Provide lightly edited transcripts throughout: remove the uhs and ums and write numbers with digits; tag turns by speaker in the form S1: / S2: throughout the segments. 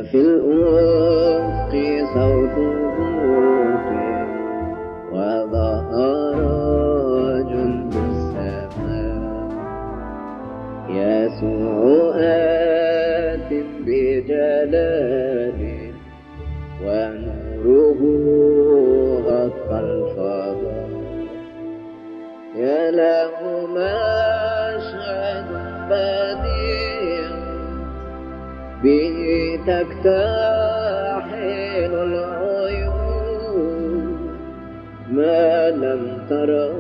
S1: في الأفق صوت بوق وظهر جند السماء يسوع آت بجلال ونوره غطى الفضاء يا له مشهد بديع به تكتحل العيون ما لم تره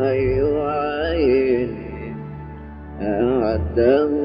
S1: أي عين أعده